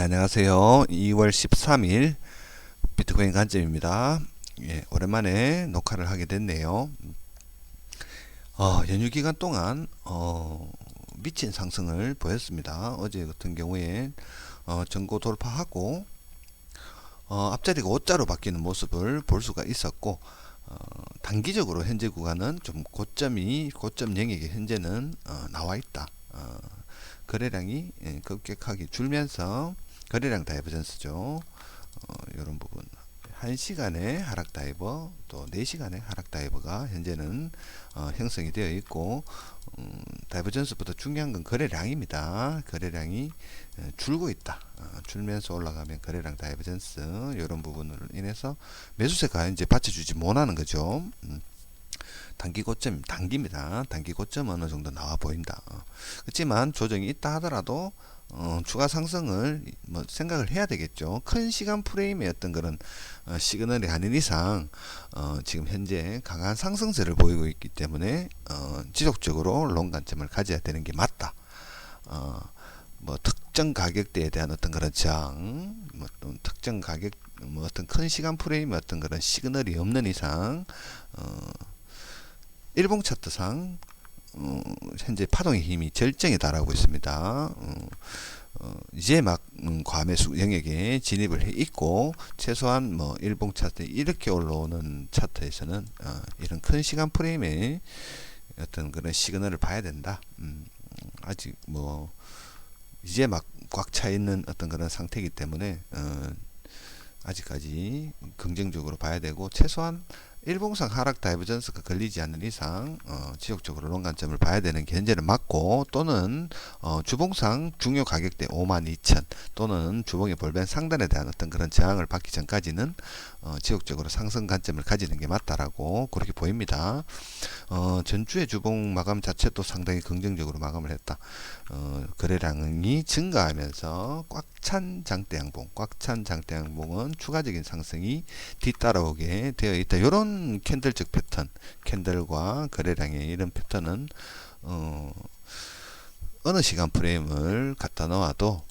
네, 안녕하세요. 2월 13일 비트코인 관점입니다. 예, 오랜만에 녹화를 하게 됐네요. 연휴 기간 동안 미친 상승을 보였습니다. 어제 같은 경우에 전고 돌파하고 앞자리가 5자로 바뀌는 모습을 볼 수가 있었고, 단기적으로 현재 구간은 좀 고점 영역에 현재는 나와 있다. 거래량이 급격하게 줄면서 거래량 다이버전스죠. 이런 부분 1시간의 하락 다이버 또 4시간의 하락 다이버가 현재는 형성이 되어 있고, 다이버전스보다 중요한 건 거래량입니다. 거래량이 줄고 있다. 줄면서 올라가면 거래량 다이버전스 이런 부분으로 인해서 매수세가 이제 받쳐주지 못하는 거죠. 단기 고점, 단기입니다. 단기 고점 어느 정도 나와 보인다. 그렇지만 조정이 있다 하더라도 추가 상승을 뭐 생각을 해야 되겠죠. 큰 시간 프레임의 어떤 그런 시그널이 아닌 이상 지금 현재 강한 상승세를 보이고 있기 때문에 지속적으로 롱 관점을 가져야 되는 게 맞다. 뭐 특정 가격대에 대한 어떤 그런 저항, 뭐 특정 가격, 뭐 어떤 큰 시간 프레임의 어떤 그런 시그널이 없는 이상 일봉 차트상 현재 파동의 힘이 절정에 달하고 있습니다. 이제 막 과매수 영역에 진입을 해 있고, 최소한 뭐 일봉 차트 이렇게 올라오는 차트에서는 이런 큰 시간 프레임의 어떤 그런 시그널을 봐야 된다. 아직 뭐 이제 막 꽉 차 있는 어떤 그런 상태이기 때문에 아직까지 긍정적으로 봐야 되고, 최소한 일봉상 하락 다이버전스가 걸리지 않는 이상 지속적으로 롱 관점을 봐야 되는 게 현재는 맞고, 또는 주봉상 중요 가격대 52,000 또는 주봉의 볼벤 상단에 대한 어떤 그런 저항을 받기 전까지는 지속적으로 상승 관점을 가지는 게 맞다라고 그렇게 보입니다. 전주의 주봉 마감 자체도 상당히 긍정적으로 마감을 했다. 거래량이 증가하면서 꽉 찬 장대 양봉, 꽉 찬 장대 양봉은 추가적인 상승이 뒤따라오게 되어 있다. 이런 캔들적 패턴, 캔들과 거래량의 이런 패턴은 어느 시간 프레임을 갖다 놓아도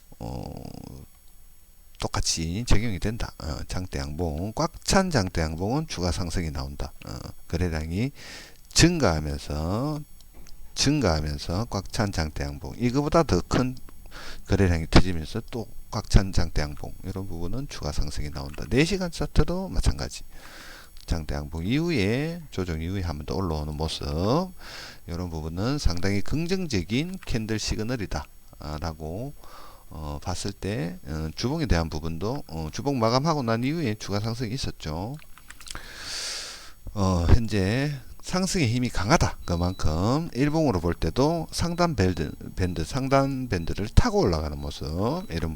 똑같이 적용이 된다. 장대 양봉, 꽉 찬 장대 양봉은 추가 상승이 나온다. 거래량이 증가하면서 꽉 찬 장대 양봉, 이거보다 더 큰 거래량이 터지면서 또 꽉 찬 장대 양봉, 이런 부분은 추가 상승이 나온다. 4시간 차트도 마찬가지. 장대 양봉 이후에 조정 이후에 한 번 더 올라오는 모습, 이런 부분은 상당히 긍정적인 캔들 시그널이다 라고 봤을 때, 주봉에 대한 부분도 주봉 마감하고 난 이후에 추가 상승이 있었죠. 현재 상승의 힘이 강하다. 그만큼 일봉으로 볼 때도 상단 밴드를 타고 올라가는 모습, 이런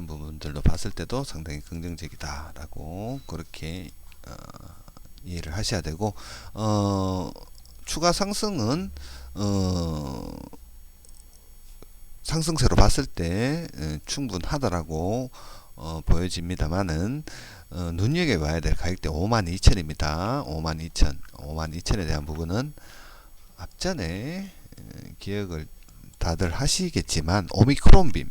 부분들로 봤을 때도 상당히 긍정적이다라고 그렇게 이해를 하셔야 되고, 추가 상승은 상승세로 봤을 때 충분하다라고 보여집니다만은, 눈여겨봐야 될 가격대 52,000입니다. 52,000에 대한 부분은 앞전에 기억을 다들 하시겠지만, 오미크론 빔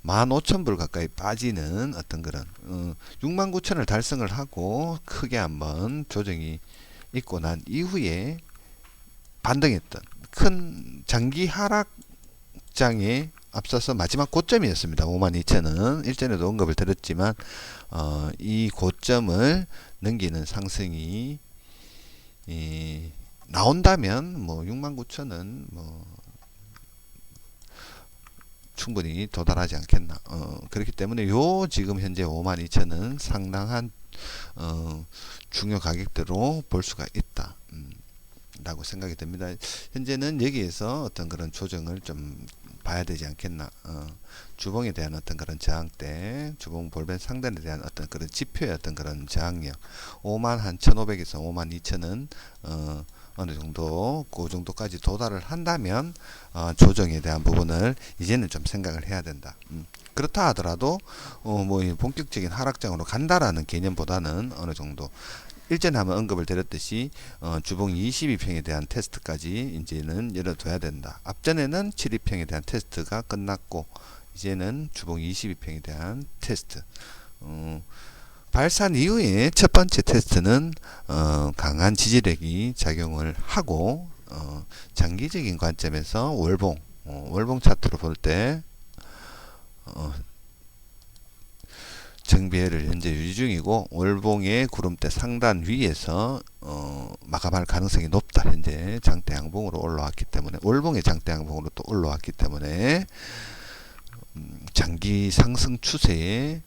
15,000불 가까이 빠지는 어떤 그런 69,000을 달성을 하고 크게 한번 조정이 있고 난 이후에 반등했던 큰 장기 하락장에 앞서서 마지막 고점이었습니다. 52,000은 일전에도 언급을 드렸지만, 이 고점을 넘기는 상승이 나온다면 뭐 69,000은 뭐 충분히 도달하지 않겠나. 그렇기 때문에 지금 현재 52,000은 상당한 중요 가격대로 볼 수가 있다 라고 생각이 됩니다. 현재는 여기에서 어떤 그런 조정을 좀 봐야 되지 않겠나. 주봉에 대한 어떤 그런 저항대, 주봉 볼벤 상단에 대한 어떤 그런 지표의 어떤 그런 저항력 51,500에서 52,000은 어느 정도 그 정도까지 도달을 한다면 조정에 대한 부분을 이제는 좀 생각을 해야 된다. 그렇다 하더라도 뭐 본격적인 하락장으로 간다라는 개념보다는 어느 정도 일전에 한번 언급을 드렸듯이 주봉 22평에 대한 테스트까지 이제는 열어둬야 된다. 앞전에는 72평에 대한 테스트가 끝났고 이제는 주봉 22평에 대한 테스트. 발산 이후에 첫 번째 테스트는 강한 지지력이 작용을 하고 장기적인 관점에서 월봉 차트로 볼 때 정배를 현재 유지 중이고 월봉의 구름대 상단 위에서 마감할 가능성이 높다. 현재 장대 양봉으로 올라왔기 때문에 월봉의 장대 양봉으로 또 올라왔기 때문에 장기 상승 추세에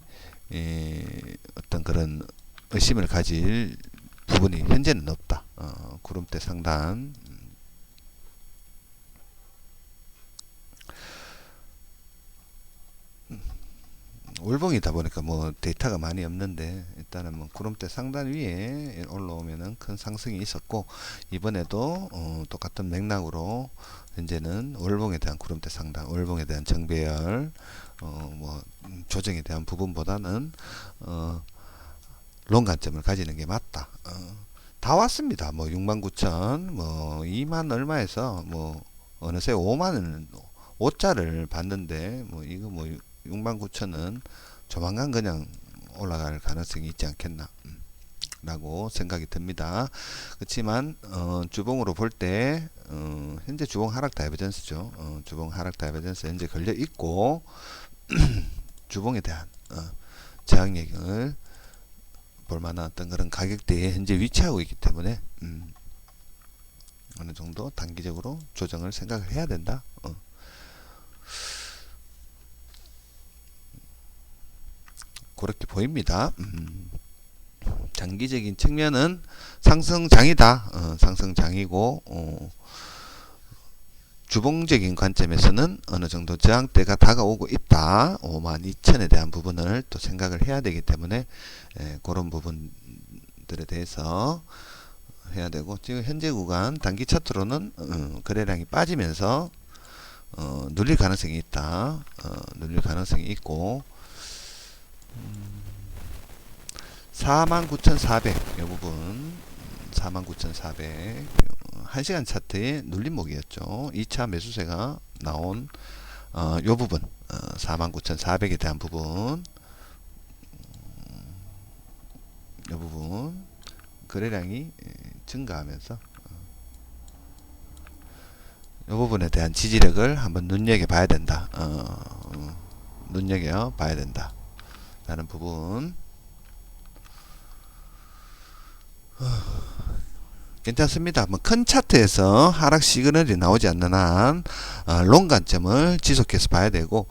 어떤 그런 의심을 가질 부분이 현재는 없다. 구름대 상단 월봉이다 보니까 뭐 데이터가 많이 없는데 일단은 뭐 구름대 상단 위에 올라오면은 큰 상승이 있었고 이번에도 똑같은 맥락으로 현재는 월봉에 대한 구름대 상단, 월봉에 대한 정배열 뭐 조정에 대한 부분보다는 롱 관점을 가지는 게 맞다. 다 왔습니다. 뭐 69,000, 뭐 2만 얼마에서 뭐 어느새 5만원 5자를 봤는데 뭐 이거 뭐 69,000은 조만간 그냥 올라갈 가능성이 있지 않겠나 라고 생각이 듭니다. 그렇지만 주봉으로 볼 때 현재 주봉 하락 다이버전스죠. 주봉 하락 다이버전스 현재 걸려 있고 주봉에 대한 저항력을 볼만한 어떤 그런 가격대에 현재 위치하고 있기 때문에 어느 정도 단기적으로 조정을 생각을 해야 된다. 그렇게 보입니다. 장기적인 측면은 상승장이다. 상승장이고 주봉적인 관점에서는 어느 정도 저항대가 다가오고 있다. 52,000에 대한 부분을 또 생각을 해야 되기 때문에 그런 부분들에 대해서 해야 되고 지금 현재 구간 단기 차트로는 거래량이 빠지면서 눌릴 가능성이 있다. 눌릴 가능성이 있고 49,400 이 부분 49,400 1시간 차트의 눌림목이었죠. 2차 매수세가 나온 요 부분 49,400에 대한 부분 이 부분 거래량이 증가하면서 이 부분에 대한 지지력을 한번 눈여겨봐야 된다. 눈여겨봐야 된다 라는 부분 괜찮습니다. 뭐 큰 차트에서 하락 시그널이 나오지 않는 한 롱 관점을 지속해서 봐야 되고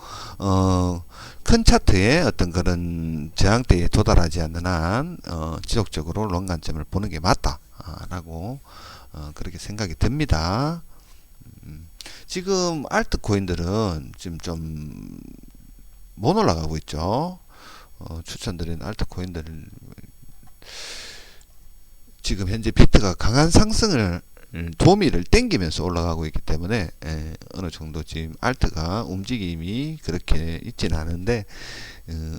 큰 차트에 어떤 그런 저항대에 도달하지 않는 한 지속적으로 롱 관점을 보는 게 맞다 라고 그렇게 생각이 듭니다. 지금 알트 코인들은 지금 좀 못 올라가고 있죠. 추천드리는 알트 코인들을 지금 현재 비트가 강한 상승을 도미를 땡기면서 올라가고 있기 때문에 어느 정도 지금 알트가 움직임이 그렇게 있지는 않은데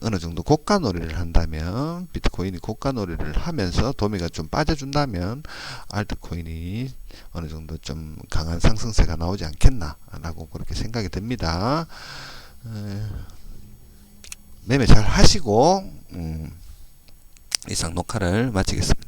어느 정도 고가 놀이를 한다면 비트코인이 고가 놀이를 하면서 도미가 좀 빠져준다면 알트코인이 어느 정도 좀 강한 상승세가 나오지 않겠나 라고 그렇게 생각이 듭니다. 매매 잘 하시고 이상 녹화를 마치겠습니다.